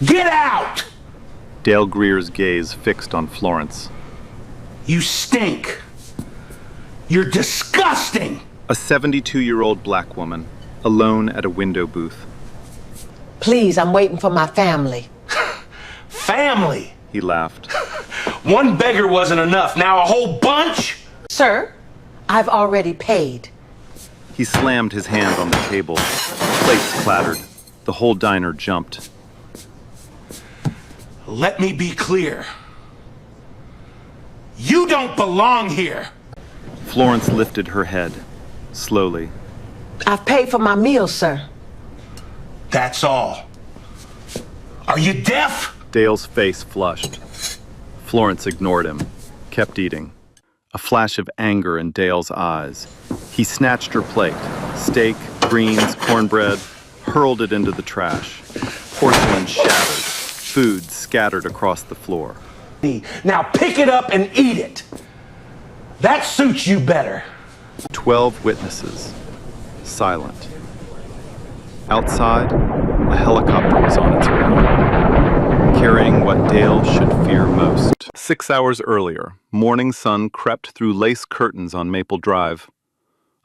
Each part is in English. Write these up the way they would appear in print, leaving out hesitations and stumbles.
Get out! Dale Greer's gaze fixed on Florence. You stink. You're disgusting! A 72-year-old black woman, alone at a window booth. Please, I'm waiting for my family. Family? He laughed. One beggar wasn't enough, now a whole bunch? Sir, I've already paid. He slammed his hand on the table. Plates clattered. The whole diner jumped. Let me be clear. You don't belong here. Florence lifted her head, slowly. I've paid for my meal, sir. That's all. Are you deaf? Dale's face flushed. Florence ignored him, kept eating. A flash of anger in Dale's eyes. He snatched her plate, steak, greens, cornbread, hurled it into the trash. Porcelain shattered, food scattered across the floor. Now pick it up and eat it. That suits you better. 12 witnesses, silent. Outside, a helicopter was on its way, carrying what Dale should fear most. 6 hours earlier, morning sun crept through lace curtains on Maple Drive.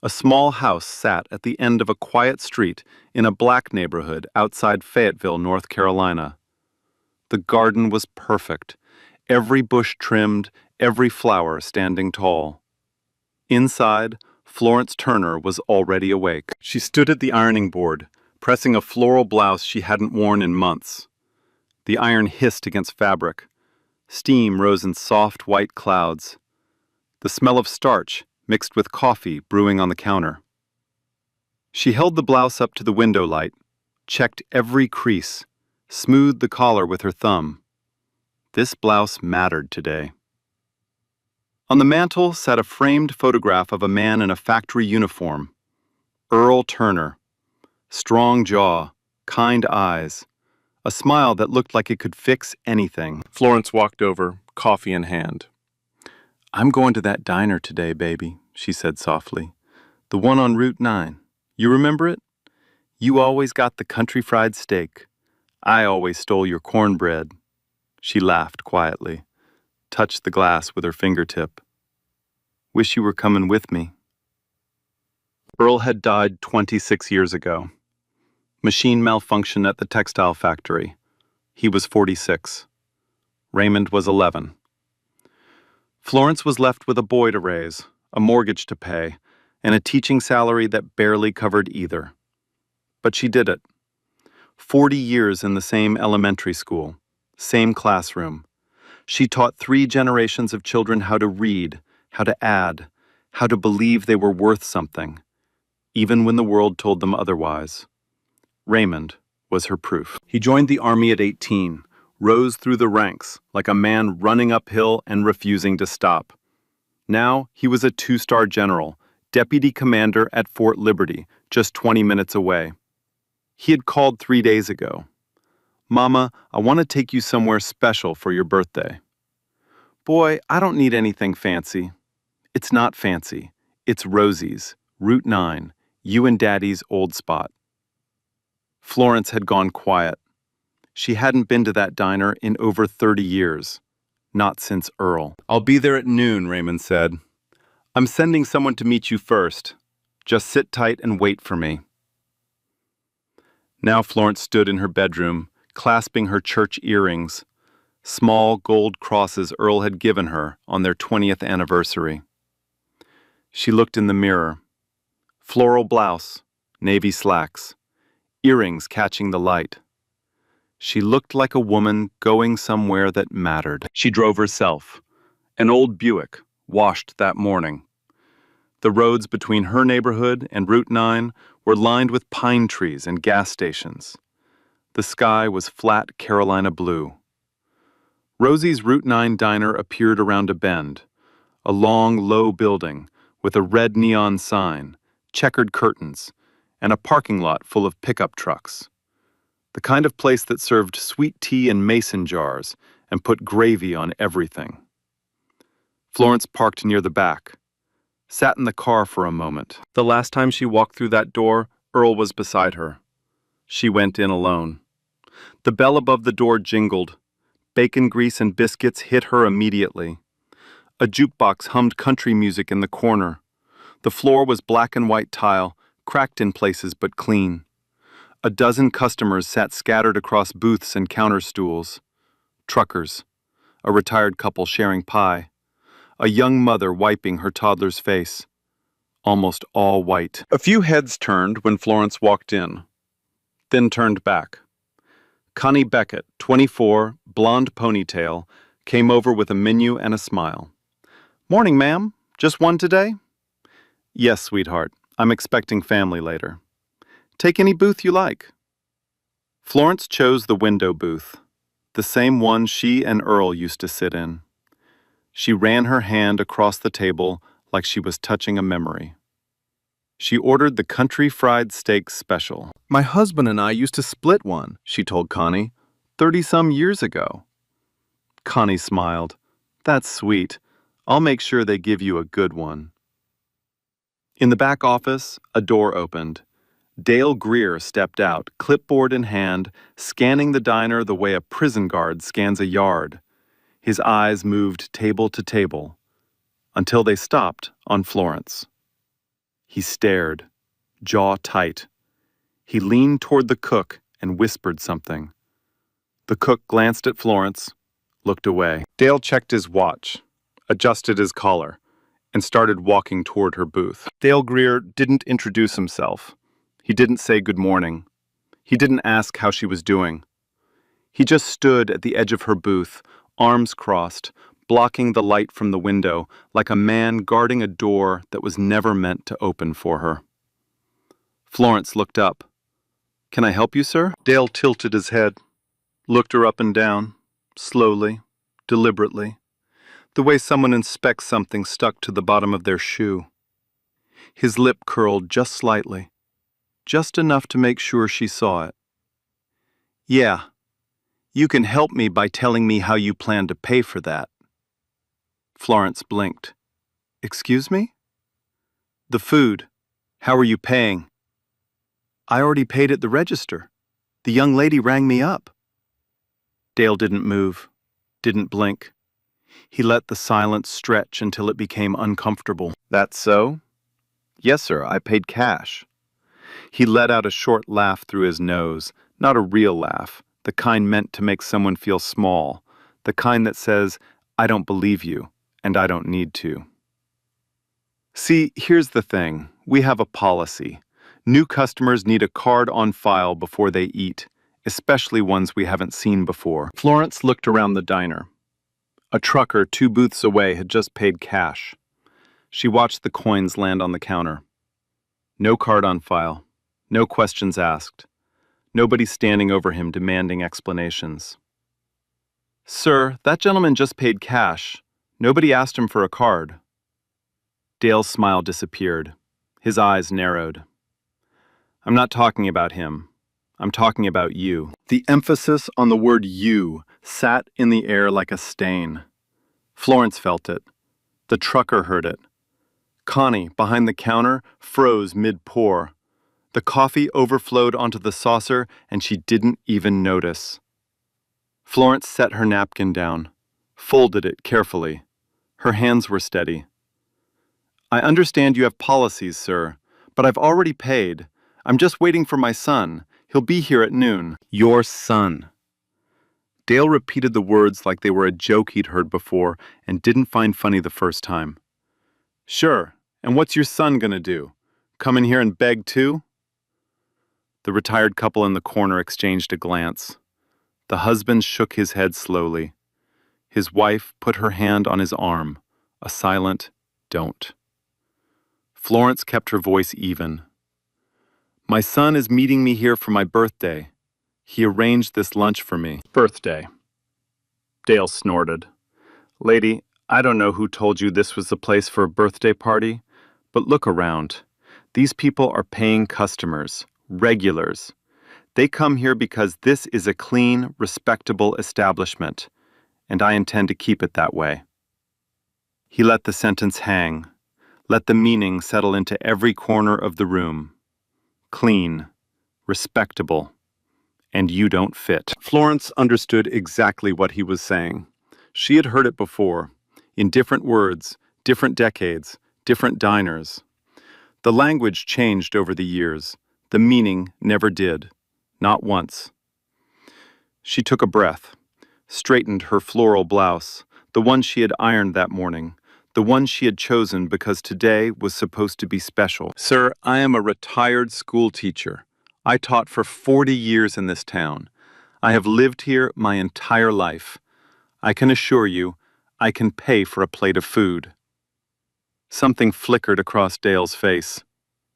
A small house sat at the end of a quiet street in a black neighborhood outside Fayetteville, North Carolina. The garden was perfect, every bush trimmed, every flower standing tall. Inside, Florence Turner was already awake. She stood at the ironing board, pressing a floral blouse she hadn't worn in months. The iron hissed against fabric. Steam rose in soft white clouds. The smell of starch mixed with coffee brewing on the counter. She held the blouse up to the window light, checked every crease, smoothed the collar with her thumb. This blouse mattered today. On the mantel sat a framed photograph of a man in a factory uniform. Earl Turner. Strong jaw, kind eyes, a smile that looked like it could fix anything. Florence walked over, coffee in hand. "I'm going to that diner today, baby," she said softly. "The one on Route 9. You remember it? You always got the country fried steak. I always stole your cornbread." She laughed quietly, touched the glass with her fingertip. "Wish you were coming with me." Earl had died 26 years ago. Machine malfunction at the textile factory. He was 46. Raymond was 11. Florence was left with a boy to raise, a mortgage to pay, and a teaching salary that barely covered either. But she did it. 40 years in the same elementary school, same classroom. She taught 3 generations of children how to read, how to add, how to believe they were worth something, even when the world told them otherwise. Raymond was her proof. He joined the Army at 18, rose through the ranks like a man running uphill and refusing to stop. Now he was a 2-star general, deputy commander at Fort Liberty, just 20 minutes away. He had called 3 days ago. "Mama, I want to take you somewhere special for your birthday." "Boy, I don't need anything fancy." "It's not fancy. It's Rosie's, Route 9, you and Daddy's old spot." Florence had gone quiet. She hadn't been to that diner in over 30 years. Not since Earl. "I'll be there at noon," Raymond said. "I'm sending someone to meet you first. Just sit tight and wait for me." Now Florence stood in her bedroom, clasping her church earrings, small gold crosses Earl had given her on their 20th anniversary. She looked in the mirror. Floral blouse, navy slacks, earrings catching the light. She looked like a woman going somewhere that mattered. She drove herself. An old Buick, washed that morning. The roads between her neighborhood and Route 9 were lined with pine trees and gas stations. The sky was flat Carolina blue. Rosie's Route 9 diner appeared around a bend, a long, low building with a red neon sign, checkered curtains, and a parking lot full of pickup trucks. The kind of place that served sweet tea in mason jars and put gravy on everything. Florence parked near the back, sat in the car for a moment. The last time she walked through that door, Earl was beside her. She went in alone. The bell above the door jingled. Bacon grease and biscuits hit her immediately. A jukebox hummed country music in the corner. The floor was black and white tile, cracked in places but clean. A dozen customers sat scattered across booths and counter stools. Truckers, a retired couple sharing pie, a young mother wiping her toddler's face. Almost all white. A few heads turned when Florence walked in, then turned back. Connie Beckett, 24, blonde ponytail, came over with a menu and a smile. "Morning, ma'am. Just one today?" "Yes, sweetheart. I'm expecting family later." "Take any booth you like." Florence chose the window booth, the same one she and Earl used to sit in. She ran her hand across the table like she was touching a memory. She ordered the country fried steak special. "My husband and I used to split one," she told Connie, 30-some years ago. Connie smiled. "That's sweet. I'll make sure they give you a good one." In the back office, a door opened. Dale Greer stepped out, clipboard in hand, scanning the diner the way a prison guard scans a yard. His eyes moved table to table, until they stopped on Florence. He stared, jaw tight. He leaned toward the cook and whispered something. The cook glanced at Florence, looked away. Dale checked his watch, adjusted his collar, and started walking toward her booth. Dale Greer didn't introduce himself. He didn't say good morning. He didn't ask how she was doing. He just stood at the edge of her booth, arms crossed, blocking the light from the window, like a man guarding a door that was never meant to open for her. Florence looked up. "Can I help you, sir?" Dale tilted his head, looked her up and down, slowly, deliberately, the way someone inspects something stuck to the bottom of their shoe. His lip curled just slightly, just enough to make sure she saw it. "Yeah, you can help me by telling me how you plan to pay for that." Florence blinked. "Excuse me?" "The food. How are you paying?" "I already paid at the register. The young lady rang me up." Dale didn't move, didn't blink. He let the silence stretch until it became uncomfortable. "That's so?" "Yes, sir, I paid cash." He let out a short laugh through his nose, not a real laugh, the kind meant to make someone feel small, the kind that says, "I don't believe you, and I don't need to." "See, here's the thing. We have a policy. New customers need a card on file before they eat, especially ones we haven't seen before." Florence looked around the diner. A trucker 2 booths away had just paid cash. She watched the coins land on the counter. No card on file. No questions asked. Nobody standing over him demanding explanations. "Sir, that gentleman just paid cash. Nobody asked him for a card." Dale's smile disappeared. His eyes narrowed. "I'm not talking about him. I'm talking about you." The emphasis on the word "you" sat in the air like a stain. Florence felt it. The trucker heard it. Connie, behind the counter, froze mid-pour. The coffee overflowed onto the saucer, and she didn't even notice. Florence set her napkin down, folded it carefully. Her hands were steady. "I understand you have policies, sir, but I've already paid. I'm just waiting for my son. He'll be here at noon." "Your son." Dale repeated the words like they were a joke he'd heard before and didn't find funny the first time. "Sure, and what's your son gonna do? Come in here and beg too?" The retired couple in the corner exchanged a glance. The husband shook his head slowly. His wife put her hand on his arm, a silent "don't." Florence kept her voice even. "My son is meeting me here for my birthday. He arranged this lunch for me." "Birthday." Dale snorted. "Lady, I don't know who told you this was the place for a birthday party, but look around. These people are paying customers, regulars. They come here because this is a clean, respectable establishment, and I intend to keep it that way." He let the sentence hang, let the meaning settle into every corner of the room. Clean, respectable, and you don't fit. Florence understood exactly what he was saying. She had heard it before, in different words, different decades, different diners. The language changed over the years. The meaning never did. Not once. She took a breath, straightened her floral blouse, the one she had ironed that morning, the one she had chosen because today was supposed to be special. Sir, I am a retired school teacher. I taught for 40 years in this town. I have lived here my entire life. I can assure you, I can pay for a plate of food. Something flickered across Dale's face.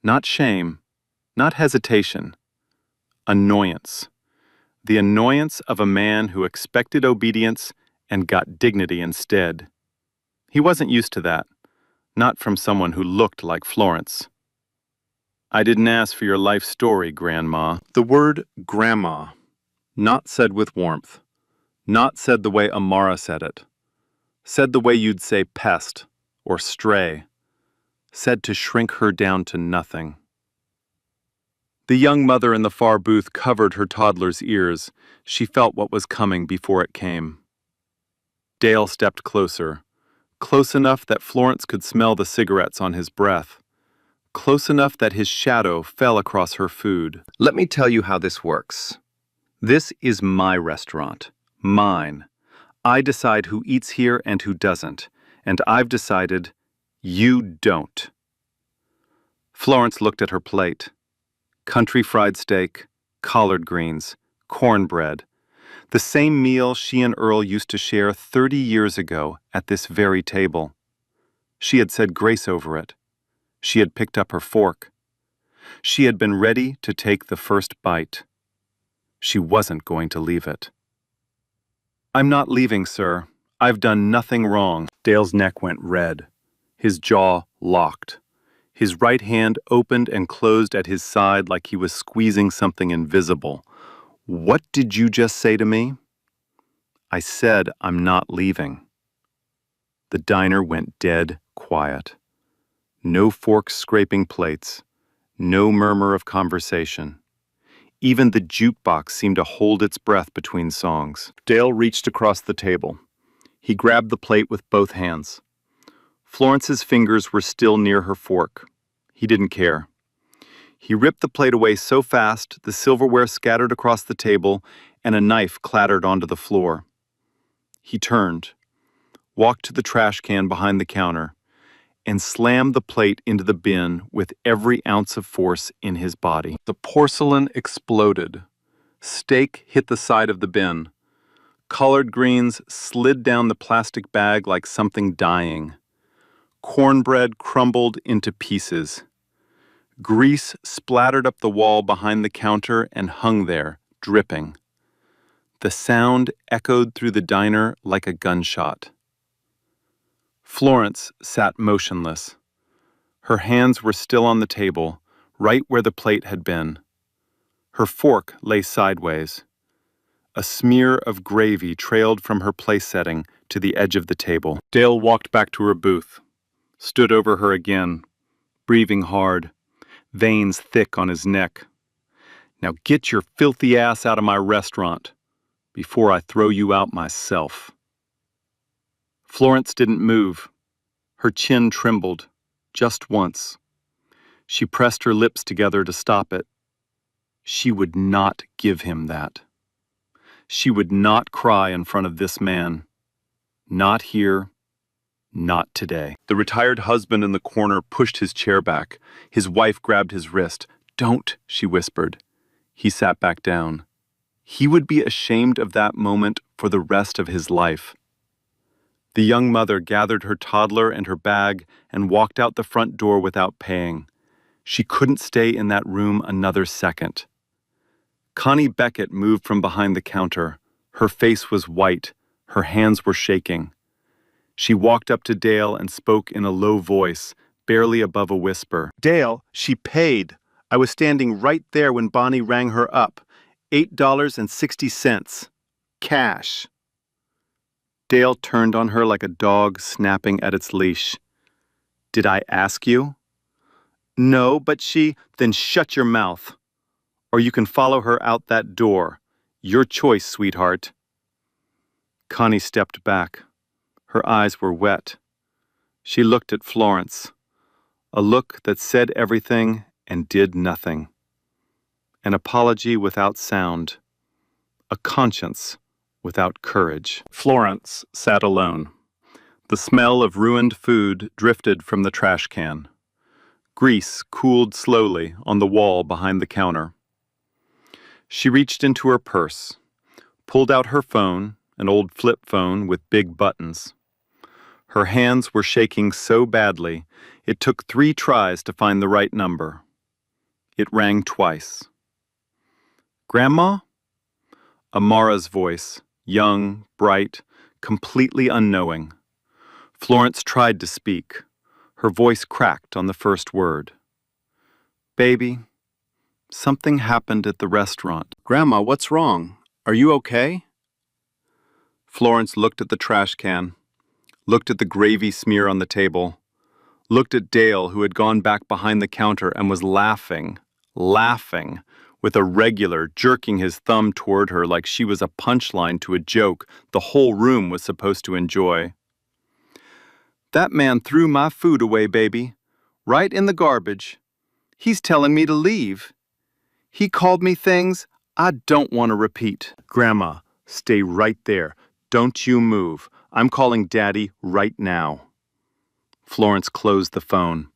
Not shame, not hesitation. Annoyance. The annoyance of a man who expected obedience and got dignity instead. He wasn't used to that, not from someone who looked like Florence. I didn't ask for your life story, Grandma. The word grandma, not said with warmth, not said the way Amara said it, said the way you'd say pest or stray, said to shrink her down to nothing. The young mother in the far booth covered her toddler's ears. She felt what was coming before it came. Dale stepped closer, close enough that Florence could smell the cigarettes on his breath, close enough that his shadow fell across her food. Let me tell you how this works. This is my restaurant, mine. I decide who eats here and who doesn't, and I've decided you don't. Florence looked at her plate. Country fried steak, collard greens, cornbread. The same meal she and Earl used to share 30 years ago at this very table. She had said grace over it. She had picked up her fork. She had been ready to take the first bite. She wasn't going to leave it. I'm not leaving, sir. I've done nothing wrong. Dale's neck went red. His jaw locked. His right hand opened and closed at his side like he was squeezing something invisible. What did you just say to me? I said I'm not leaving. The diner went dead quiet. No forks scraping plates. No murmur of conversation. Even the jukebox seemed to hold its breath between songs. Dale reached across the table. He grabbed the plate with both hands. Florence's fingers were still near her fork. He didn't care. He ripped the plate away so fast the silverware scattered across the table and a knife clattered onto the floor. He turned, walked to the trash can behind the counter, and slammed the plate into the bin with every ounce of force in his body. The porcelain exploded. Steak hit the side of the bin. Collard greens slid down the plastic bag like something dying. Cornbread crumbled into pieces. Grease splattered up the wall behind the counter and hung there, dripping. The sound echoed through the diner like a gunshot. Florence sat motionless. Her hands were still on the table, right where the plate had been. Her fork lay sideways. A smear of gravy trailed from her place setting to the edge of the table. Dale walked back to her booth, stood over her again, breathing hard, veins thick on his neck. Now get your filthy ass out of my restaurant before I throw you out myself. Florence didn't move. Her chin trembled, just once. She pressed her lips together to stop it. She would not give him that. She would not cry in front of this man. Not here, not today. The retired husband in the corner pushed his chair back. His wife grabbed his wrist. Don't, she whispered. He sat back down. He would be ashamed of that moment for the rest of his life. The young mother gathered her toddler and her bag and walked out the front door without paying. She couldn't stay in that room another second. Connie Beckett moved from behind the counter. Her face was white. Her hands were shaking. She walked up to Dale and spoke in a low voice, barely above a whisper. Dale, she paid. I was standing right there when Bonnie rang her up. $8.60. Cash. Dale turned on her like a dog snapping at its leash. Did I ask you? No, but she... Then shut your mouth. Or you can follow her out that door. Your choice, sweetheart. Connie stepped back. Her eyes were wet. She looked at Florence, a look that said everything and did nothing. An apology without sound. A conscience without courage. Florence sat alone. The smell of ruined food drifted from the trash can. Grease cooled slowly on the wall behind the counter. She reached into her purse, pulled out her phone, an old flip phone with big buttons. Her hands were shaking so badly, it took 3 tries to find the right number. It rang twice. Grandma? Amara's voice, young, bright, completely unknowing. Florence tried to speak. Her voice cracked on the first word. Baby, something happened at the restaurant. Grandma, what's wrong? Are you okay? Florence looked at the trash can, looked at the gravy smear on the table, looked at Dale, who had gone back behind the counter and was laughing, with a regular jerking his thumb toward her like she was a punchline to a joke the whole room was supposed to enjoy. That man threw my food away, baby, right in the garbage. He's telling me to leave. He called me things I don't want to repeat. Grandma, stay right there. Don't you move. I'm calling Daddy right now. Florence closed the phone,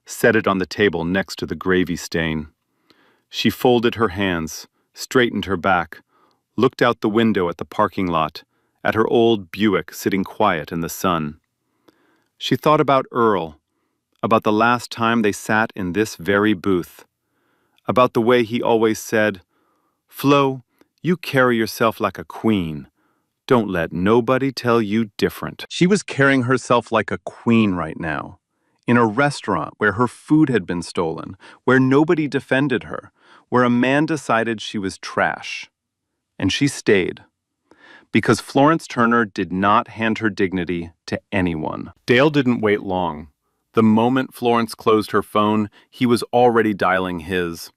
set it on the table next to the gravy stain. She folded her hands, straightened her back, looked out the window at the parking lot, at her old Buick sitting quiet in the sun. She thought about Earl, about the last time they sat in this very booth, about the way he always said, "Flo, you carry yourself like a queen. Don't let nobody tell you different." She was carrying herself like a queen right now, in a restaurant where her food had been stolen, where nobody defended her, where a man decided she was trash. And she stayed, because Florence Turner did not hand her dignity to anyone. Dale didn't wait long. The moment Florence closed her phone, he was already dialing his.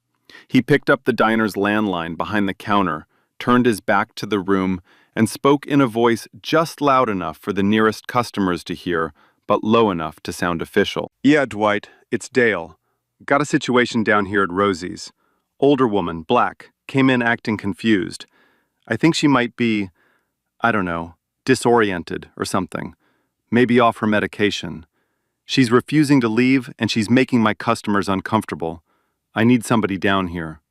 He picked up the diner's landline behind the counter, turned his back to the room, and spoke in a voice just loud enough for the nearest customers to hear, but low enough to sound official. "Yeah, Dwight, it's Dale. Got a situation down here at Rosie's. Older woman, black, came in acting confused. I think she might be, I don't know, disoriented or something. Maybe off her medication. She's refusing to leave, and she's making my customers uncomfortable. I need somebody down here."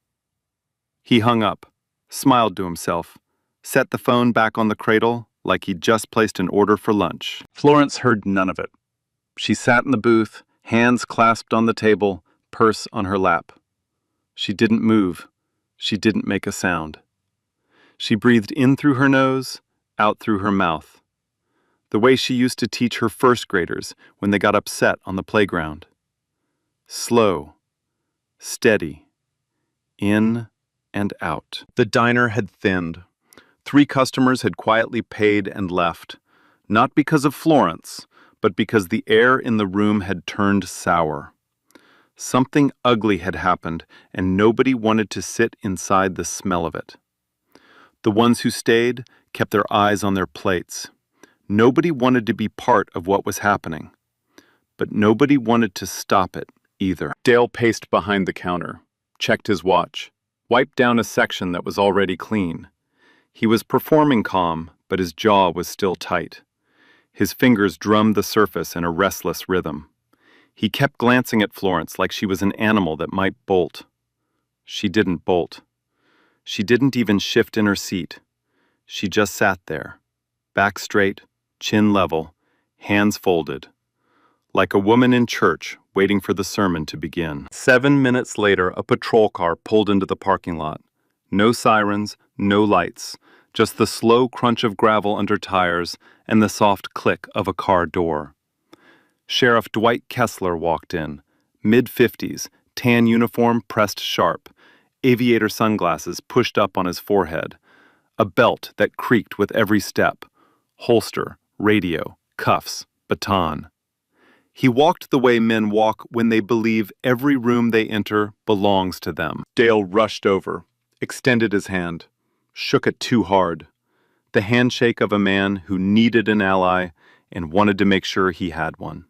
He hung up, smiled to himself, set the phone back on the cradle like he'd just placed an order for lunch. Florence heard none of it. She sat in the booth, hands clasped on the table, purse on her lap. She didn't move. She didn't make a sound. She breathed in through her nose, out through her mouth. The way she used to teach her first graders when they got upset on the playground. Slow, steady, in and out. The diner had thinned. 3 customers had quietly paid and left, not because of Florence, but because the air in the room had turned sour. Something ugly had happened, and nobody wanted to sit inside the smell of it. The ones who stayed kept their eyes on their plates. Nobody wanted to be part of what was happening, but nobody wanted to stop it either. Dale paced behind the counter, checked his watch, wiped down a section that was already clean. He was performing calm, but his jaw was still tight. His fingers drummed the surface in a restless rhythm. He kept glancing at Florence like she was an animal that might bolt. She didn't bolt. She didn't even shift in her seat. She just sat there, back straight, chin level, hands folded, like a woman in church waiting for the sermon to begin. 7 minutes later, a patrol car pulled into the parking lot. No sirens, no lights, just the slow crunch of gravel under tires and the soft click of a car door. Sheriff Dwight Kessler walked in, mid-50s, tan uniform pressed sharp, aviator sunglasses pushed up on his forehead, a belt that creaked with every step, holster, radio, cuffs, baton. He walked the way men walk when they believe every room they enter belongs to them. Dale rushed over, extended his hand, shook it too hard. The handshake of a man who needed an ally and wanted to make sure he had one.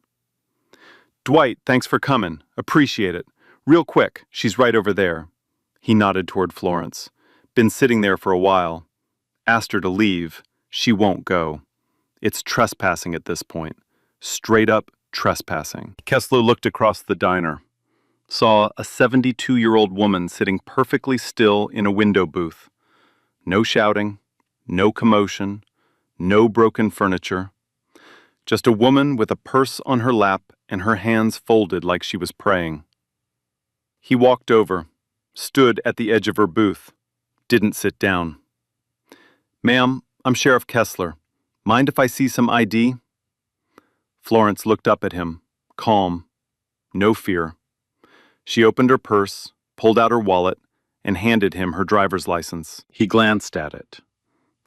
Dwight, thanks for coming. Appreciate it. Real quick, she's right over there. He nodded toward Florence. Been sitting there for a while. Asked her to leave. She won't go. It's trespassing at this point. Straight up trespassing. Kessler looked across the diner. Saw a 72-year-old woman sitting perfectly still in a window booth. No shouting, no commotion, no broken furniture. Just a woman with a purse on her lap and her hands folded like she was praying. He walked over, stood at the edge of her booth, didn't sit down. Ma'am, I'm Sheriff Kessler. Mind if I see some ID? Florence looked up at him, calm, no fear. She opened her purse, pulled out her wallet, and handed him her driver's license. He glanced at it.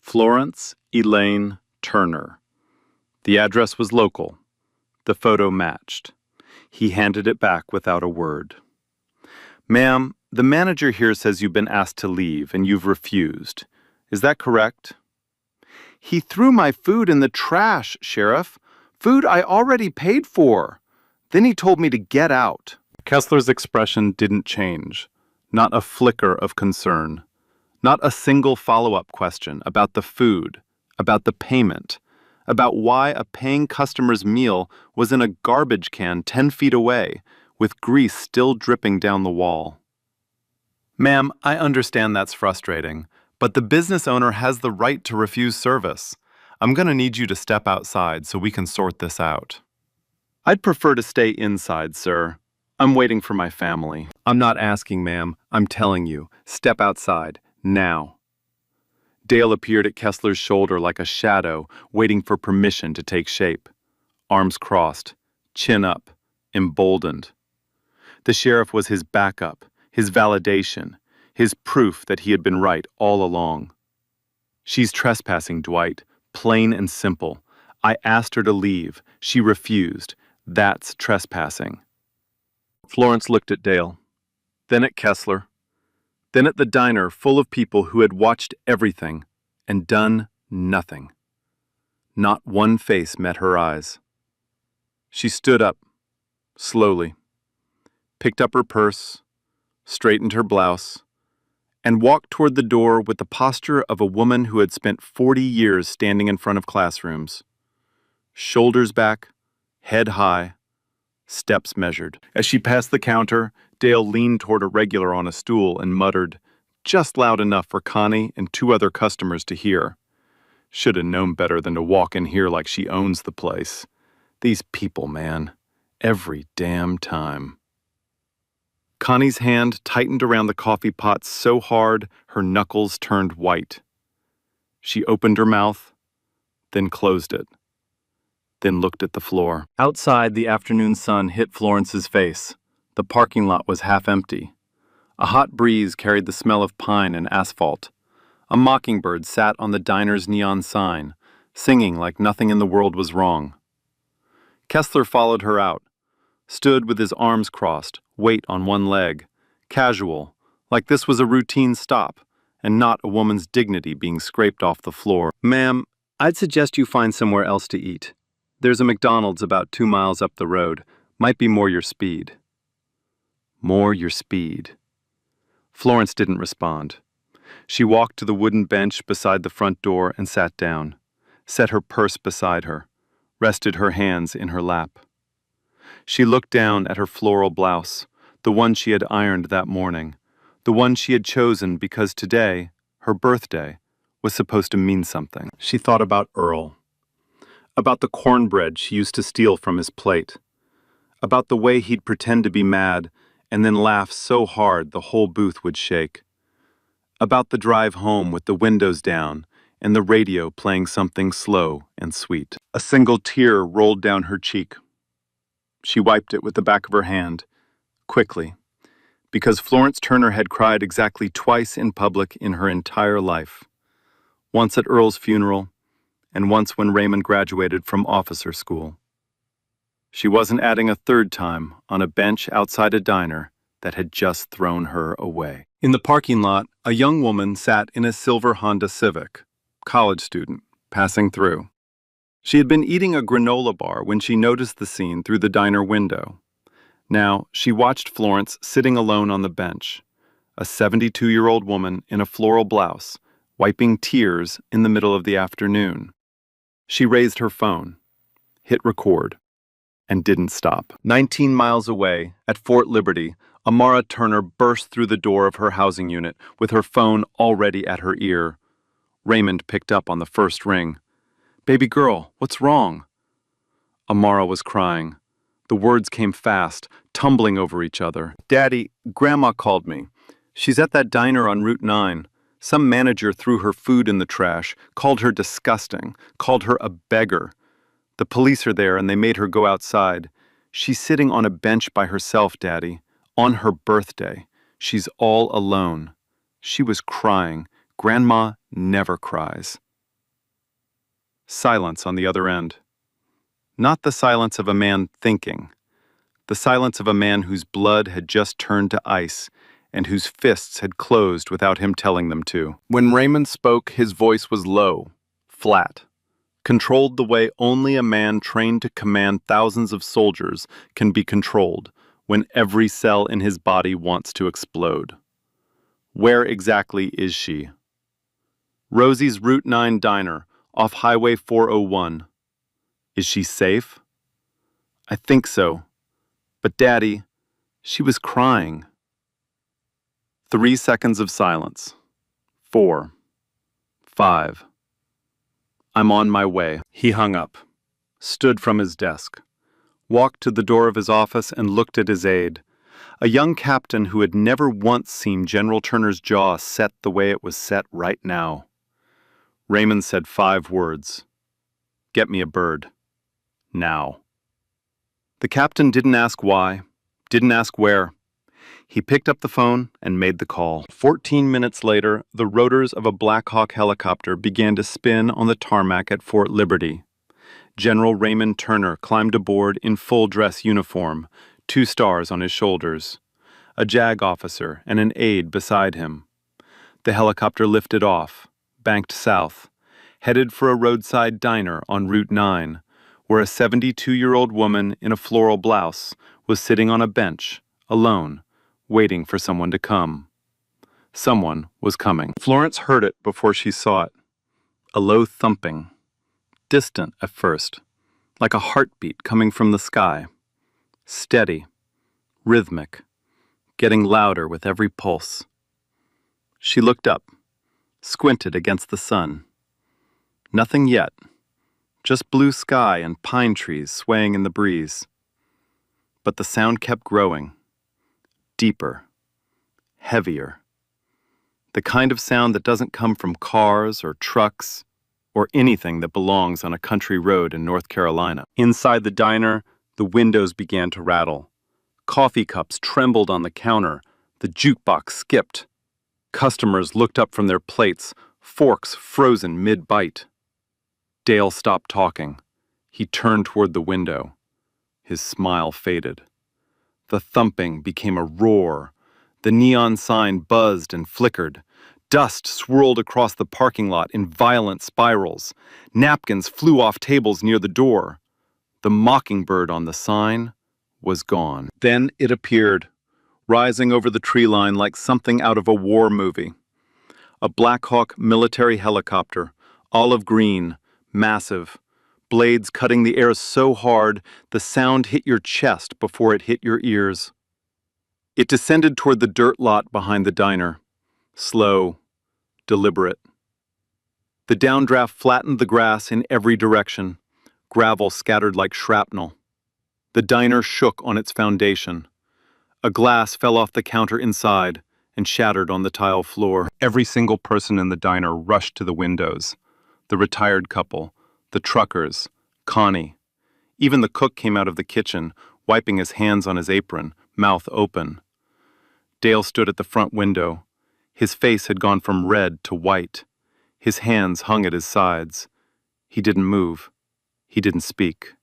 Florence Elaine Turner. The address was local. The photo matched. He handed it back without a word. Ma'am, the manager here says you've been asked to leave and you've refused. Is that correct? He threw my food in the trash, Sheriff. Food I already paid for. Then he told me to get out. Kessler's expression didn't change. Not a flicker of concern. Not a single follow-up question about the food, about the payment, about why a paying customer's meal was in a garbage can 10 feet away, with grease still dripping down the wall. Ma'am, I understand that's frustrating, but the business owner has the right to refuse service. I'm going to need you to step outside so we can sort this out. I'd prefer to stay inside, sir. I'm waiting for my family. I'm not asking, ma'am. I'm telling you. Step outside, now. Dale appeared at Kessler's shoulder like a shadow, waiting for permission to take shape. Arms crossed, chin up, emboldened. The sheriff was his backup, his validation, his proof that he had been right all along. She's trespassing, Dwight, plain and simple. I asked her to leave. She refused. That's trespassing. Florence looked at Dale, then at Kessler, then at the diner full of people who had watched everything and done nothing. Not one face met her eyes. She stood up, slowly, picked up her purse, straightened her blouse, and walked toward the door with the posture of a woman who had spent 40 years standing in front of classrooms. Shoulders back, head high, steps measured. As she passed the counter, Dale leaned toward a regular on a stool and muttered, just loud enough for Connie and 2 other customers to hear. Should have known better than to walk in here like she owns the place. These people, man. Every damn time. Connie's hand tightened around the coffee pot so hard her knuckles turned white. She opened her mouth, then closed it, then looked at the floor. Outside, the afternoon sun hit Florence's face. The parking lot was half empty. A hot breeze carried the smell of pine and asphalt. A mockingbird sat on the diner's neon sign, singing like nothing in the world was wrong. Kessler followed her out, stood with his arms crossed, weight on one leg, casual, like this was a routine stop, and not a woman's dignity being scraped off the floor. Ma'am, I'd suggest you find somewhere else to eat. There's a McDonald's about 2 miles up the road. Might be more your speed. More your speed. Florence didn't respond. She walked to the wooden bench beside the front door and sat down, set her purse beside her, rested her hands in her lap. She looked down at her floral blouse, the one she had ironed that morning, the one she had chosen because today, her birthday, was supposed to mean something. She thought about Earl, about the cornbread she used to steal from his plate, about the way he'd pretend to be mad and then laugh so hard the whole booth would shake, about the drive home with the windows down and the radio playing something slow and sweet. A single tear rolled down her cheek. She wiped it with the back of her hand, quickly, because Florence Turner had cried exactly twice in public in her entire life. Once at Earl's funeral, and once when Raymond graduated from officer school. She wasn't adding a third time on a bench outside a diner that had just thrown her away. In the parking lot, a young woman sat in a silver Honda Civic, college student, passing through. She had been eating a granola bar when she noticed the scene through the diner window. Now, she watched Florence sitting alone on the bench, a 72-year-old woman in a floral blouse, wiping tears in the middle of the afternoon. She raised her phone, hit record, and didn't stop. 19 miles away, at Fort Liberty, Amara Turner burst through the door of her housing unit with her phone already at her ear. Raymond picked up on the first ring. "Baby girl, what's wrong?" Amara was crying. The words came fast, tumbling over each other. "Daddy, Grandma called me. She's at that diner on Route 9. Some manager threw her food in the trash, called her disgusting, called her a beggar. The police are there and they made her go outside. She's sitting on a bench by herself, Daddy, on her birthday. She's all alone." She was crying. Grandma never cries. Silence on the other end. Not the silence of a man thinking. The silence of a man whose blood had just turned to ice and whose fists had closed without him telling them to. When Raymond spoke, his voice was low, flat, controlled the way only a man trained to command thousands of soldiers can be controlled when every cell in his body wants to explode. "Where exactly is she?" "Rosie's Route 9 diner, off Highway 401. "Is she safe?" "I think so. But Daddy, she was crying." 3 seconds of silence. 4. 5. "I'm on my way." He hung up, stood from his desk, walked to the door of his office and looked at his aide, a young captain who had never once seen General Turner's jaw set the way it was set right now. Raymond said 5 words. "Get me a bird. Now." The captain didn't ask why, didn't ask where. He picked up the phone and made the call. 14 minutes later, the rotors of a Black Hawk helicopter began to spin on the tarmac at Fort Liberty. General Raymond Turner climbed aboard in full dress uniform, 2 stars on his shoulders, a JAG officer and an aide beside him. The helicopter lifted off, banked south, headed for a roadside diner on Route 9, where a 72-year-old woman in a floral blouse was sitting on a bench, alone, waiting for someone to come. Someone was coming. Florence heard it before she saw it. A low thumping, distant at first, like a heartbeat coming from the sky. Steady, rhythmic, getting louder with every pulse. She looked up, squinted against the sun. Nothing yet, just blue sky and pine trees swaying in the breeze. But the sound kept growing, deeper, heavier. The kind of sound that doesn't come from cars or trucks or anything that belongs on a country road in North Carolina. Inside the diner, the windows began to rattle. Coffee cups trembled on the counter. The jukebox skipped. Customers looked up from their plates, forks frozen mid-bite. Dale stopped talking. He turned toward the window. His smile faded. The thumping became a roar. The neon sign buzzed and flickered. Dust swirled across the parking lot in violent spirals. Napkins flew off tables near the door. The mockingbird on the sign was gone. Then it appeared, rising over the tree line like something out of a war movie. A Black Hawk military helicopter, olive green, massive, blades cutting the air so hard the sound hit your chest before it hit your ears. It descended toward the dirt lot behind the diner, slow, deliberate. The downdraft flattened the grass in every direction, gravel scattered like shrapnel. The diner shook on its foundation. A glass fell off the counter inside and shattered on the tile floor. Every single person in the diner rushed to the windows. The retired couple, the truckers, Connie. Even the cook came out of the kitchen, wiping his hands on his apron, mouth open. Dale stood at the front window. His face had gone from red to white. His hands hung at his sides. He didn't move. He didn't speak.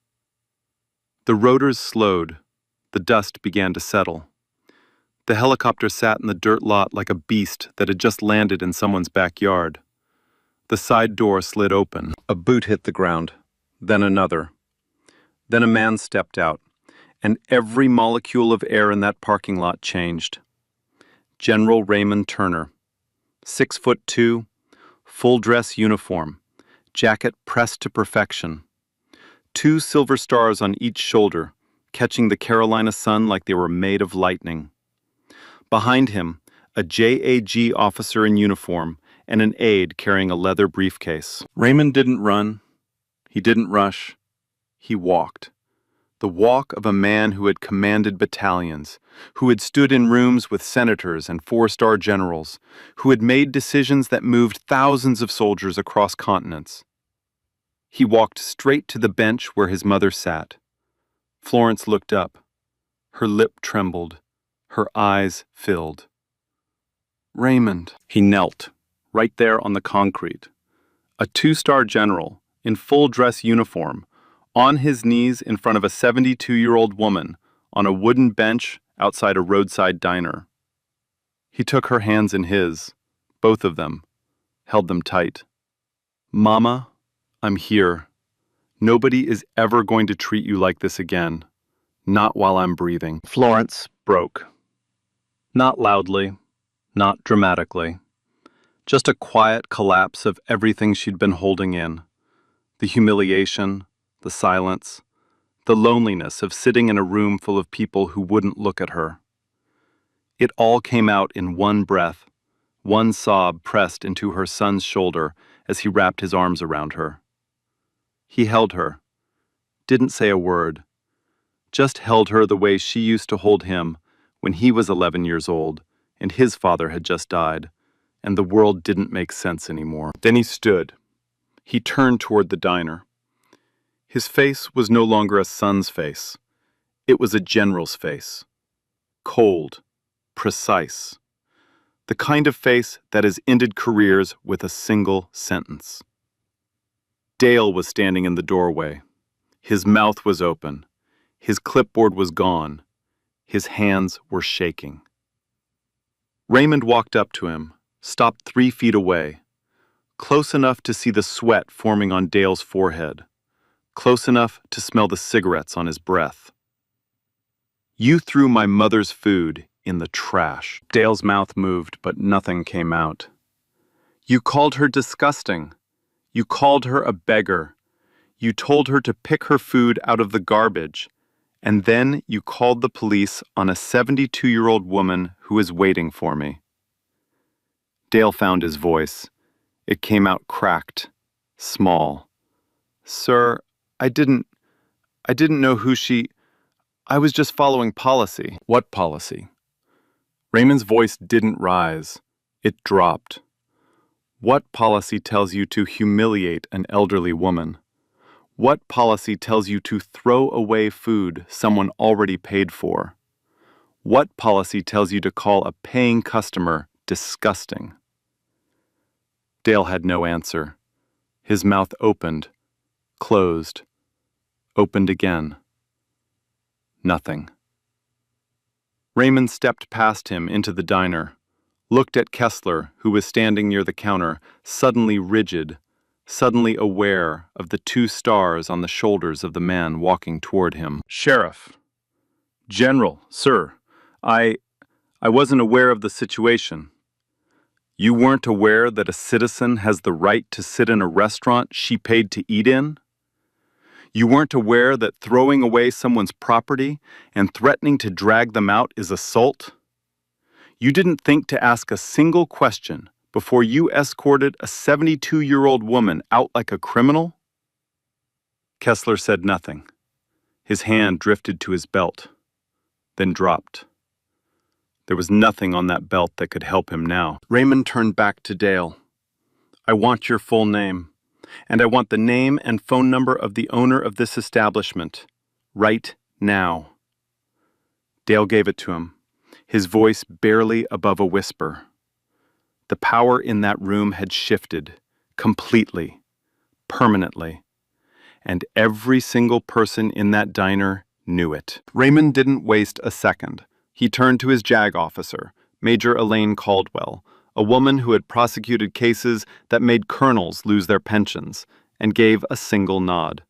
The rotors slowed. The dust began to settle. The helicopter sat in the dirt lot like a beast that had just landed in someone's backyard. The side door slid open. A boot hit the ground, then another. Then a man stepped out, and every molecule of air in that parking lot changed. General Raymond Turner, 6'2", full dress uniform, jacket pressed to perfection. 2 silver stars on each shoulder, catching the Carolina sun like they were made of lightning. Behind him, a JAG officer in uniform and an aide carrying a leather briefcase. Raymond didn't run. He didn't rush. He walked. The walk of a man who had commanded battalions, who had stood in rooms with senators and 4-star generals, who had made decisions that moved thousands of soldiers across continents. He walked straight to the bench where his mother sat. Florence looked up. Her lip trembled. Her eyes filled. Raymond. He knelt, right there on the concrete. A 2-star general, in full dress uniform, on his knees in front of a 72-year-old woman on a wooden bench outside a roadside diner. He took her hands in his, both of them, held them tight. Mama, I'm here. Nobody is ever going to treat you like this again. Not while I'm breathing. Florence broke. Not loudly, not dramatically. Just a quiet collapse of everything she'd been holding in. The humiliation, the silence, the loneliness of sitting in a room full of people who wouldn't look at her. It all came out in one breath, one sob pressed into her son's shoulder as he wrapped his arms around her. He held her, didn't say a word, just held her the way she used to hold him when he was 11 years old and his father had just died, and the world didn't make sense anymore. Then he stood. He turned toward the diner. His face was no longer a son's face. It was a general's face. Cold, precise. The kind of face that has ended careers with a single sentence. Dale was standing in the doorway. His mouth was open. His clipboard was gone. His hands were shaking. Raymond walked up to him, stopped 3 feet away, close enough to see the sweat forming on Dale's forehead, close enough to smell the cigarettes on his breath. You threw my mother's food in the trash. Dale's mouth moved, but nothing came out. You called her disgusting. You called her a beggar. You told her to pick her food out of the garbage. And then you called the police on a 72-year-old woman who is waiting for me. Dale found his voice. It came out cracked, small. Sir, I didn't know who she... I was just following policy. What policy? Raymond's voice didn't rise. It dropped. What policy tells you to humiliate an elderly woman? What policy tells you to throw away food someone already paid for? What policy tells you to call a paying customer disgusting? Dale had no answer. His mouth opened, closed, opened again. Nothing. Raymond stepped past him into the diner, looked at Kessler, who was standing near the counter, suddenly rigid, suddenly aware of the 2 stars on the shoulders of the man walking toward him. Sheriff. General, sir, I wasn't aware of the situation. You weren't aware that a citizen has the right to sit in a restaurant she paid to eat in? You weren't aware that throwing away someone's property and threatening to drag them out is assault? You didn't think to ask a single question before you escorted a 72-year-old woman out like a criminal? Kessler said nothing. His hand drifted to his belt, then dropped. There was nothing on that belt that could help him now. Raymond turned back to Dale. I want your full name, and I want the name and phone number of the owner of this establishment, right now. Dale gave it to him, his voice barely above a whisper. The power in that room had shifted, completely, permanently, and every single person in that diner knew it. Raymond didn't waste a second. He turned to his JAG officer, Major Elaine Caldwell, a woman who had prosecuted cases that made colonels lose their pensions, and gave a single nod.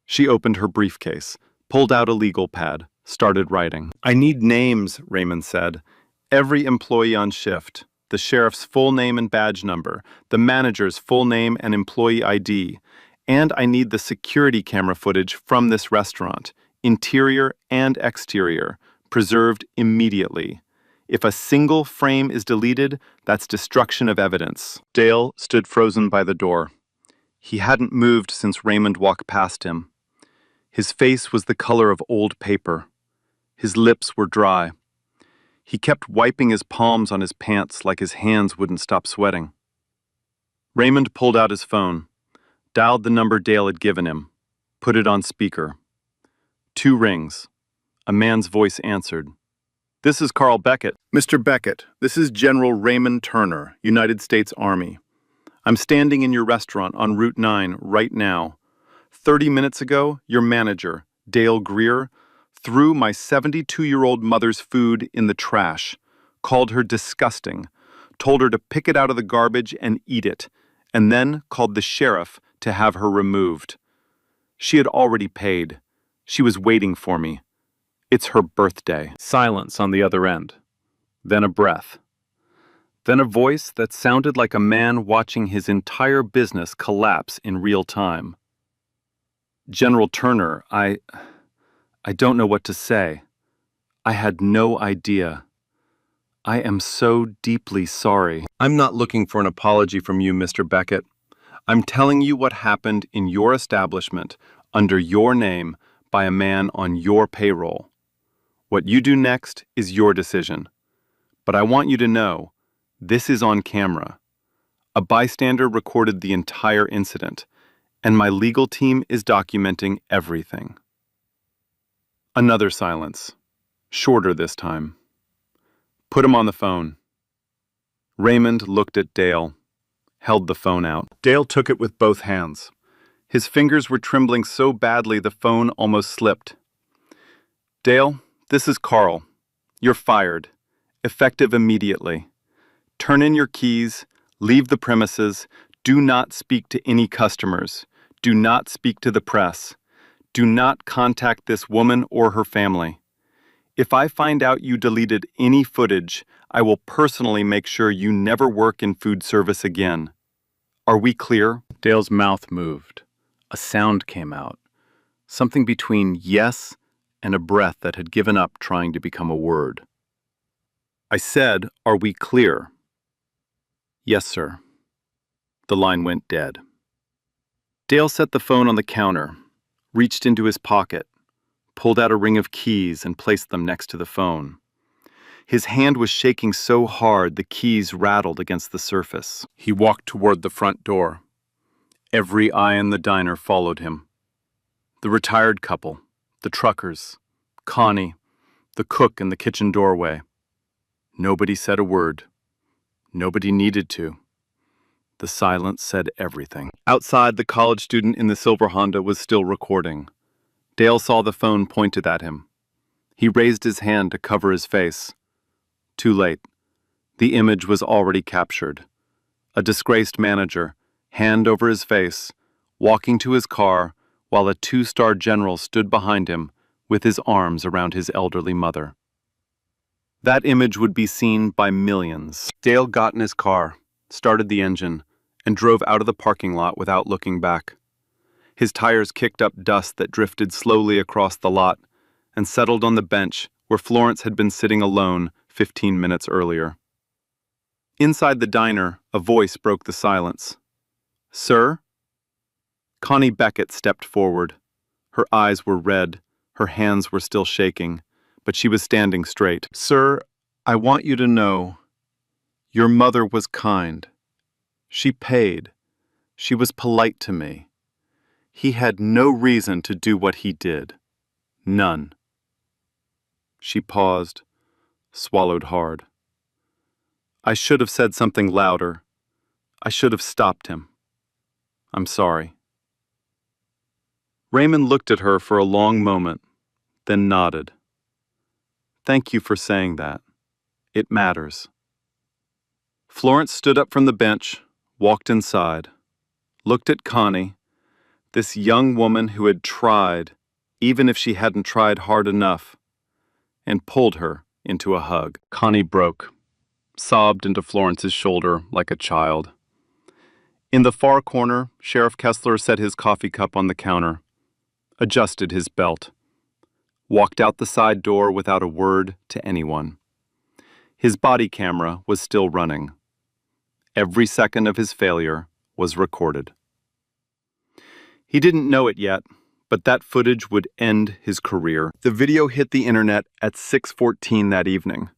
She opened her briefcase, pulled out a legal pad, started writing. "I need names," Raymond said. "Every employee on shift, the sheriff's full name and badge number, the manager's full name and employee ID, and I need the security camera footage from this restaurant, interior and exterior, preserved immediately. If a single frame is deleted, that's destruction of evidence." Dale stood frozen by the door. He hadn't moved since Raymond walked past him. His face was the color of old paper. His lips were dry. He kept wiping his palms on his pants like his hands wouldn't stop sweating. Raymond pulled out his phone, dialed the number Dale had given him, put it on speaker. 2 rings. A man's voice answered. "This is Carl Beckett." "Mr. Beckett, this is General Raymond Turner, United States Army. I'm standing in your restaurant on Route 9 right now. 30 minutes ago, your manager, Dale Greer, threw my 72-year-old mother's food in the trash, called her disgusting, told her to pick it out of the garbage and eat it, and then called the sheriff to have her removed. She had already paid. She was waiting for me. It's her birthday." Silence on the other end. Then a breath. Then a voice that sounded like a man watching his entire business collapse in real time. "General Turner, I don't know what to say. I had no idea. I am so deeply sorry." "I'm not looking for an apology from you, Mr. Beckett. I'm telling you what happened in your establishment, under your name, by a man on your payroll. What you do next is your decision. But I want you to know, this is on camera. A bystander recorded the entire incident, and my legal team is documenting everything." Another silence, shorter this time. "Put him on the phone." Raymond looked at Dale, held the phone out. Dale took it with both hands. His fingers were trembling so badly the phone almost slipped. "Dale, this is Carl. You're fired. Effective immediately. Turn in your keys, leave the premises, do not speak to any customers, do not speak to the press, do not contact this woman or her family. If I find out you deleted any footage, I will personally make sure you never work in food service again. Are we clear?" Dale's mouth moved. A sound came out. Something between yes and a breath that had given up trying to become a word. "I said, are we clear?" "Yes, sir." The line went dead. Dale set the phone on the counter, reached into his pocket, pulled out a ring of keys and placed them next to the phone. His hand was shaking so hard the keys rattled against the surface. He walked toward the front door. Every eye in the diner followed him. The retired couple, the truckers, Connie, the cook in the kitchen doorway. Nobody said a word. Nobody needed to. The silence said everything. Outside, the college student in the silver Honda was still recording. Dale saw the phone pointed at him. He raised his hand to cover his face. Too late. The image was already captured. A disgraced manager, hand over his face, walking to his car while a 2-star general stood behind him with his arms around his elderly mother. That image would be seen by millions. Dale got in his car, started the engine, and drove out of the parking lot without looking back. His tires kicked up dust that drifted slowly across the lot and settled on the bench where Florence had been sitting alone 15 minutes earlier. Inside the diner, a voice broke the silence. "Sir?" Connie Beckett stepped forward. Her eyes were red, her hands were still shaking, but she was standing straight. "Sir, I want you to know, your mother was kind. She paid. She was polite to me. He had no reason to do what he did. None." She paused, swallowed hard. "I should have said something louder. I should have stopped him. I'm sorry." Raymond looked at her for a long moment, then nodded. Thank you for saying that. It matters. Florence stood up from the bench, walked inside, looked at Connie, this young woman who had tried, even if she hadn't tried hard enough, and pulled her into a hug. Connie broke, sobbed into Florence's shoulder like a child. In the far corner, Sheriff Kessler set his coffee cup on the counter, adjusted his belt, walked out the side door without a word to anyone. His body camera was still running. Every second of his failure was recorded. He didn't know it yet, but that footage would end his career. The video hit the internet at 6:14 that evening.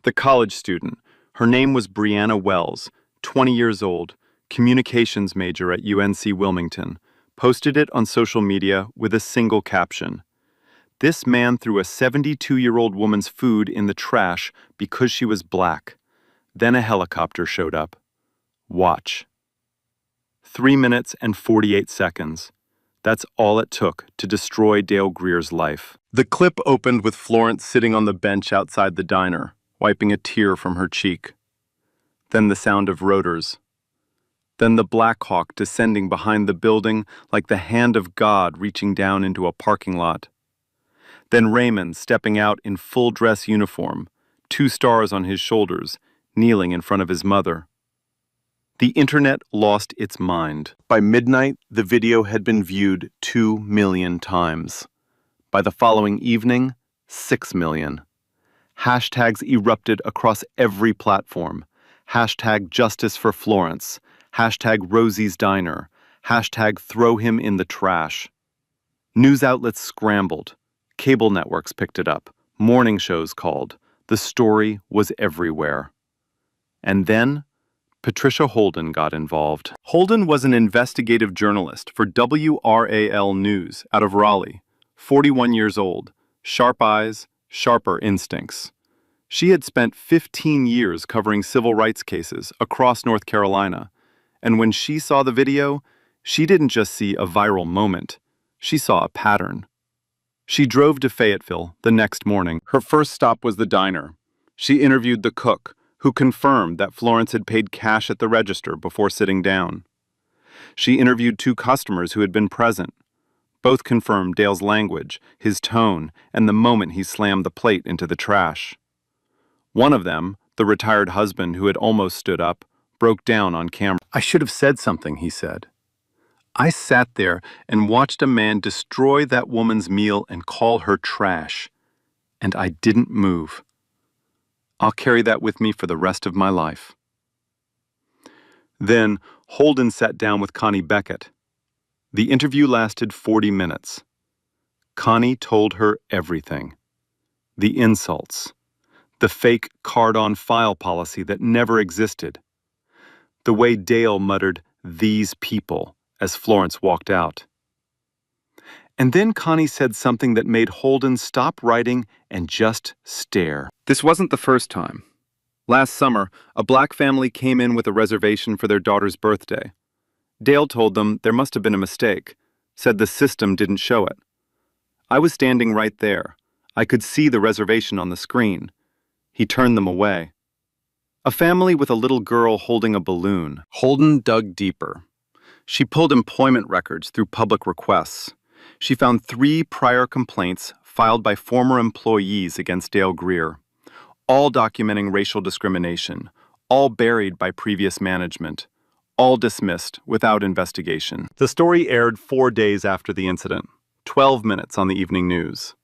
The college student, her name was Brianna Wells, 20 years old, communications major at UNC Wilmington, posted it on social media with a single caption. This man threw a 72-year-old woman's food in the trash because she was black. Then a helicopter showed up. Watch. 3 minutes and 48 seconds. That's all it took to destroy Dale Greer's life. The clip opened with Florence sitting on the bench outside the diner, wiping a tear from her cheek. Then the sound of rotors. Then the Black Hawk descending behind the building like the hand of God reaching down into a parking lot. Then Raymond stepping out in full dress uniform, 2 stars on his shoulders, kneeling in front of his mother. The internet lost its mind. By midnight, the video had been viewed 2 million times. By the following evening, 6 million. Hashtags erupted across every platform. Hashtag Justice for Florence. Hashtag Rosie's Diner. Hashtag Throw Him in the Trash. News outlets scrambled. Cable networks picked it up. Morning shows called. The story was everywhere. And then, Patricia Holden got involved. Holden was an investigative journalist for WRAL News out of Raleigh, 41 years old, sharp eyes, sharper instincts. She had spent 15 years covering civil rights cases across North Carolina, and when she saw the video, she didn't just see a viral moment, she saw a pattern. She drove to Fayetteville the next morning. Her first stop was the diner. She interviewed the cook, who confirmed that Florence had paid cash at the register before sitting down. She interviewed 2 customers who had been present. Both confirmed Dale's language, his tone, and the moment he slammed the plate into the trash. One of them, the retired husband who had almost stood up, broke down on camera. "I should have said something," he said. "I sat there and watched a man destroy that woman's meal and call her trash, and I didn't move. I'll carry that with me for the rest of my life." Then Holden sat down with Connie Beckett. The interview lasted 40 minutes. Connie told her everything. The insults. The fake card-on-file policy that never existed. The way Dale muttered, "these people," as Florence walked out. And then Connie said something that made Holden stop writing and just stare. This wasn't the first time. Last summer, a black family came in with a reservation for their daughter's birthday. Dale told them there must have been a mistake, said the system didn't show it. I was standing right there. I could see the reservation on the screen. He turned them away. A family with a little girl holding a balloon. Holden dug deeper. She pulled employment records through public requests. She found 3 prior complaints filed by former employees against Dale Greer, all documenting racial discrimination, all buried by previous management, all dismissed without investigation. The story aired 4 days after the incident, 12 minutes on the evening news.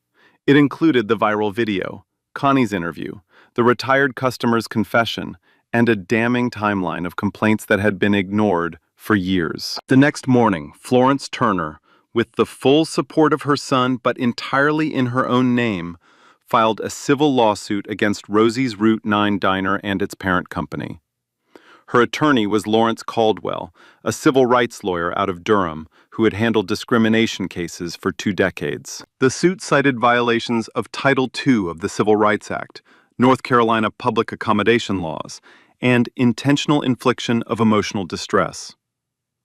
It included the viral video, Connie's interview, the retired customer's confession, and a damning timeline of complaints that had been ignored for years. The next morning, Florence Turner, with the full support of her son but entirely in her own name, filed a civil lawsuit against Rosie's Route 9 Diner and its parent company. Her attorney was Lawrence Caldwell, a civil rights lawyer out of Durham who had handled discrimination cases for 2 decades. The suit cited violations of Title II of the Civil Rights Act, North Carolina public accommodation laws, and intentional infliction of emotional distress.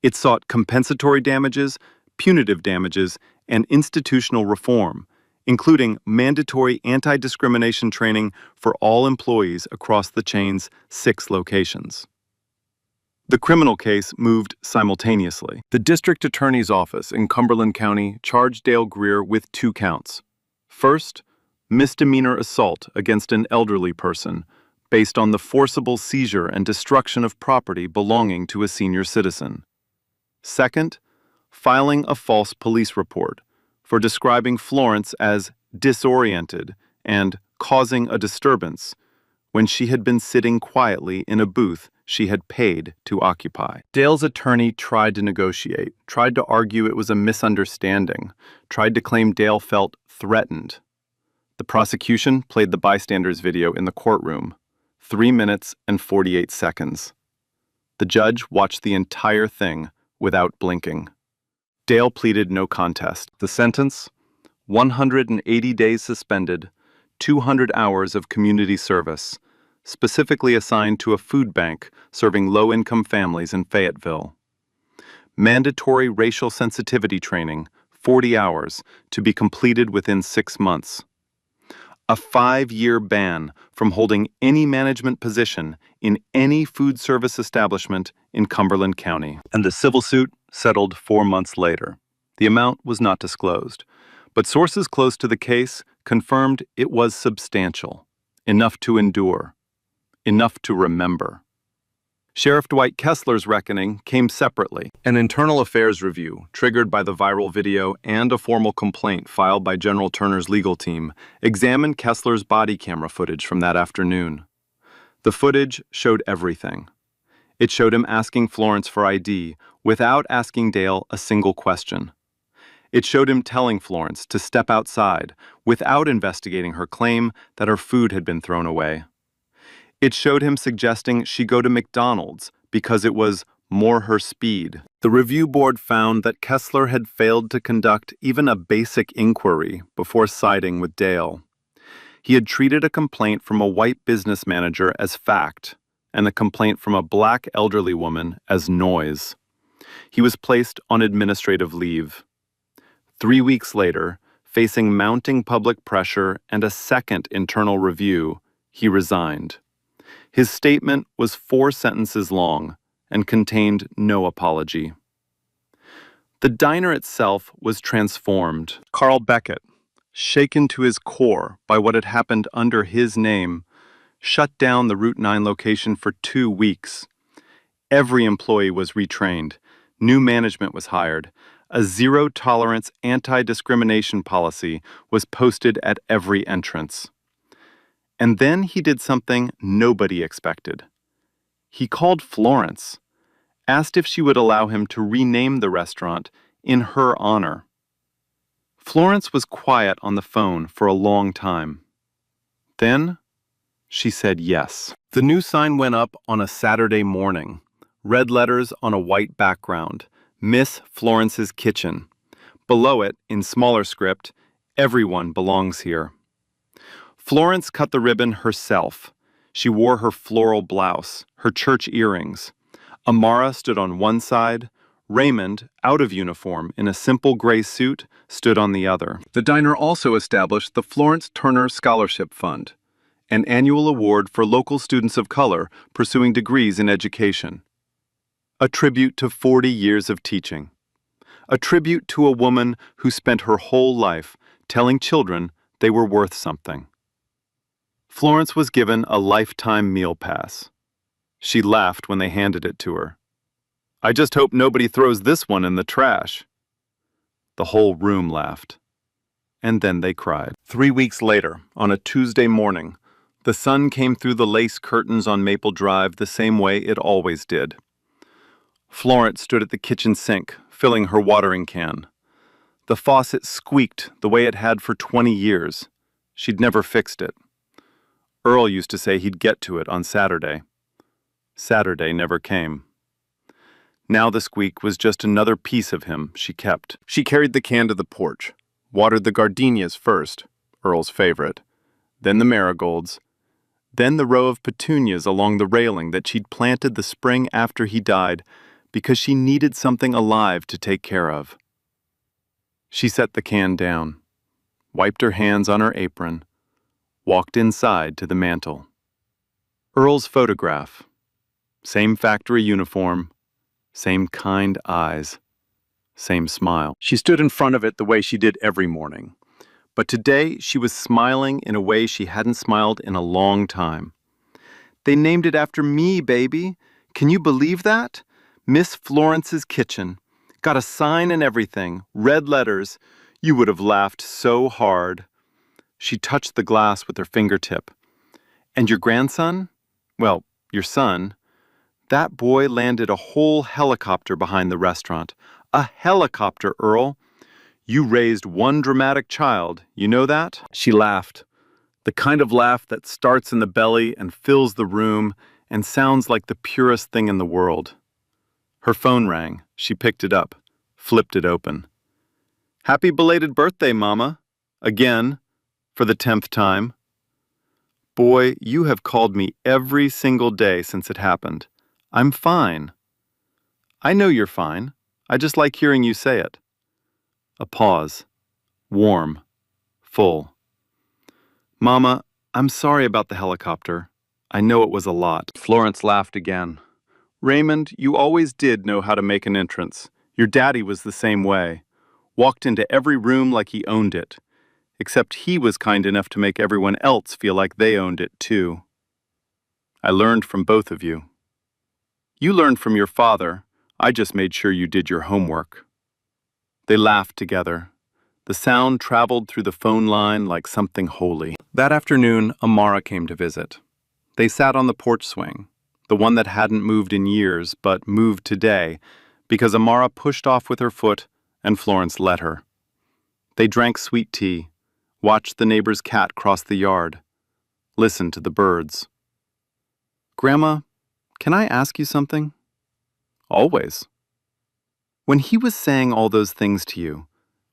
It sought compensatory damages, punitive damages, and institutional reform, including mandatory anti-discrimination training for all employees across the chain's 6 locations. The criminal case moved simultaneously. The district attorney's office in Cumberland County charged Dale Greer with 2 counts. First, misdemeanor assault against an elderly person based on the forcible seizure and destruction of property belonging to a senior citizen. Second, filing a false police report for describing Florence as disoriented and causing a disturbance when she had been sitting quietly in a booth she had paid to occupy. Dale's attorney tried to negotiate, tried to argue it was a misunderstanding, tried to claim Dale felt threatened. The prosecution played the bystander's video in the courtroom, 3 minutes and 48 seconds. The judge watched the entire thing without blinking. Dale pleaded no contest. The sentence? 180 days suspended, 200 hours of community service, specifically assigned to a food bank serving low-income families in Fayetteville. Mandatory racial sensitivity training, 40 hours, to be completed within 6 months. A 5-year ban from holding any management position in any food service establishment in Cumberland County. And the civil suit settled 4 months later. The amount was not disclosed, but sources close to the case confirmed it was substantial, enough to endure, enough to remember. Sheriff Dwight Kessler's reckoning came separately. An internal affairs review, triggered by the viral video and a formal complaint filed by General Turner's legal team, examined Kessler's body camera footage from that afternoon. The footage showed everything. It showed him asking Florence for ID without asking Dale a single question. It showed him telling Florence to step outside without investigating her claim that her food had been thrown away. It showed him suggesting she go to McDonald's because it was more her speed. The review board found that Kessler had failed to conduct even a basic inquiry before siding with Dale. He had treated a complaint from a white business manager as fact, and the complaint from a black elderly woman as noise. He was placed on administrative leave. 3 weeks later, facing mounting public pressure and a second internal review, he resigned. His statement was 4 sentences long and contained no apology. The diner itself was transformed. Carl Beckett, shaken to his core by what had happened under his name, shut down the Route 9 location for 2 weeks. Every employee was retrained. New management was hired. A zero-tolerance anti-discrimination policy was posted at every entrance. And then he did something nobody expected. He called Florence, asked if she would allow him to rename the restaurant in her honor. Florence was quiet on the phone for a long time. Then, she said yes. The new sign went up on a Saturday morning. Red letters on a white background. Miss Florence's Kitchen. Below it, in smaller script, everyone belongs here. Florence cut the ribbon herself. She wore her floral blouse, her church earrings. Amara stood on one side. Raymond, out of uniform, in a simple gray suit, stood on the other. The diner also established the Florence Turner Scholarship Fund, an annual award for local students of color pursuing degrees in education. A tribute to 40 years of teaching. A tribute to a woman who spent her whole life telling children they were worth something. Florence was given a lifetime meal pass. She laughed when they handed it to her. "I just hope nobody throws this one in the trash." The whole room laughed. And then they cried. 3 weeks later, on a Tuesday morning, the sun came through the lace curtains on Maple Drive the same way it always did. Florence stood at the kitchen sink, filling her watering can. The faucet squeaked the way it had for 20 years. She'd never fixed it. Earl used to say he'd get to it on Saturday. Saturday never came. Now the squeak was just another piece of him she kept. She carried the can to the porch, watered the gardenias first, Earl's favorite, then the marigolds, then the row of petunias along the railing that she'd planted the spring after he died because she needed something alive to take care of. She set the can down. wiped her hands on her apron, walked inside to the mantel. Earl's photograph. Same factory uniform, same kind eyes, same smile. She stood in front of it the way she did every morning. But today she was smiling in a way she hadn't smiled in a long time. They named it after me, baby. Can you believe that? Miss Florence's Kitchen. Got a sign and everything, red letters. You would have laughed so hard. She touched the glass with her fingertip. And your grandson? Well, your son. That boy landed a whole helicopter behind the restaurant. A helicopter, Earl. You raised one dramatic child, you know that? She laughed. The kind of laugh that starts in the belly and fills the room and sounds like the purest thing in the world. Her phone rang. She picked it up, flipped it open. Happy belated birthday, Mama. Again, for the 10th time. Boy, you have called me every single day since it happened. I'm fine. I know you're fine. I just like hearing you say it. A pause. Warm. Full. Mama, I'm sorry about the helicopter. I know it was a lot. Florence laughed again. Raymond, you always did know how to make an entrance. Your daddy was the same way. Walked into every room like he owned it. Except he was kind enough to make everyone else feel like they owned it too. I learned from both of you. You learned from your father. I just made sure you did your homework. They laughed together. The sound traveled through the phone line like something holy. That afternoon, Amara came to visit. They sat on the porch swing, the one that hadn't moved in years, but moved today, because Amara pushed off with her foot and Florence let her. They drank sweet tea, watched the neighbor's cat cross the yard, listened to the birds. Grandma, can I ask you something? Always. When he was saying all those things to you,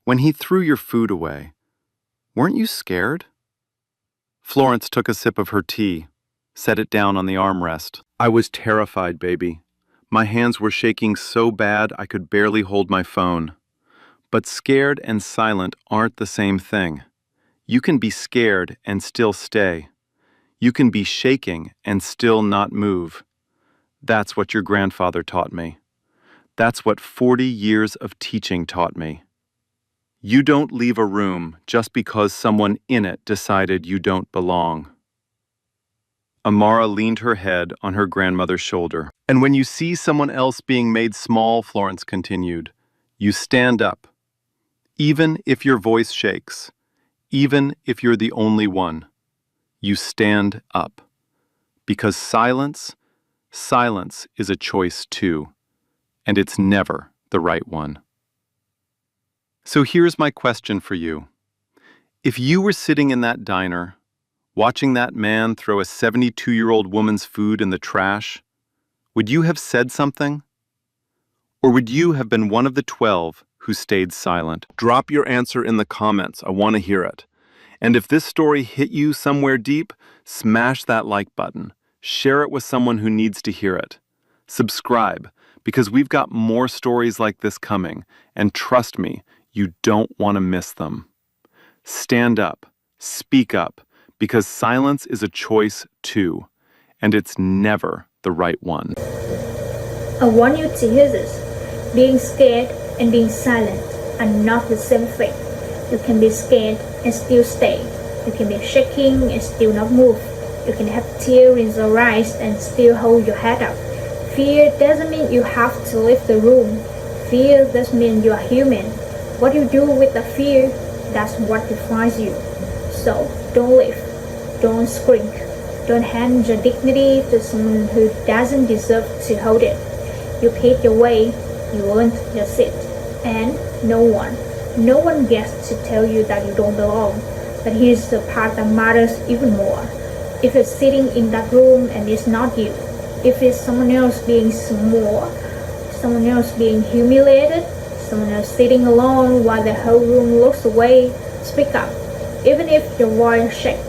when he threw your food away, weren't you scared? Florence took a sip of her tea, set it down on the armrest. I was terrified, baby. My hands were shaking so bad I could barely hold my phone. But scared and silent aren't the same thing. You can be scared and still stay. You can be shaking and still not move. That's what your grandfather taught me. That's what 40 years of teaching taught me. You don't leave a room just because someone in it decided you don't belong. Amara leaned her head on her grandmother's shoulder. And when you see someone else being made small, Florence continued, you stand up. Even if your voice shakes, even if you're the only one, you stand up. Because silence is a choice too, and it's never the right one. So here's my question for you. If you were sitting in that diner, watching that man throw a 72-year-old woman's food in the trash, would you have said something? Or would you have been one of the 12 who stayed silent? Drop your answer in the comments. I want to hear it. And if this story hit you somewhere deep, smash that like button. Share it with someone who needs to hear it. Subscribe, because we've got more stories like this coming, and trust me, you don't want to miss them. Stand up, speak up, because silence is a choice too, and it's never the right one. I want you to hear this. Being scared and being silent are not the same thing. You can be scared and still stay. You can be shaking and still not move. You can have tears in your eyes and still hold your head up. Fear doesn't mean you have to leave the room. Fear does mean you are human. What you do with the fear, that's what defines you. So don't leave. Don't shrink. Don't hand your dignity to someone who doesn't deserve to hold it. You paid your way. You earned your seat. And no one gets to tell you that you don't belong. But here's the part that matters even more. If you're sitting in that room and it's not you, if it's someone else being small, someone else being humiliated, someone else sitting alone while the whole room looks away, speak up. Even if your voice shakes,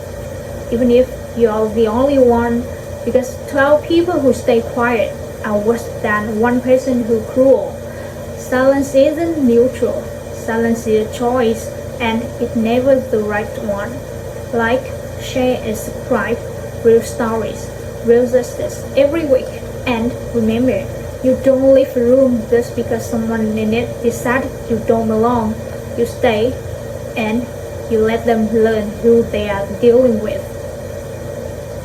even if you're the only one, because 12 people who stay quiet are worse than one person who cruel. Silence isn't neutral. Silence is a choice. and it's never the right one. Like, share, and subscribe. Real stories, real justice every week. And remember, you don't leave a room just because someone in it decided you don't belong. You stay and you let them learn who they are dealing with.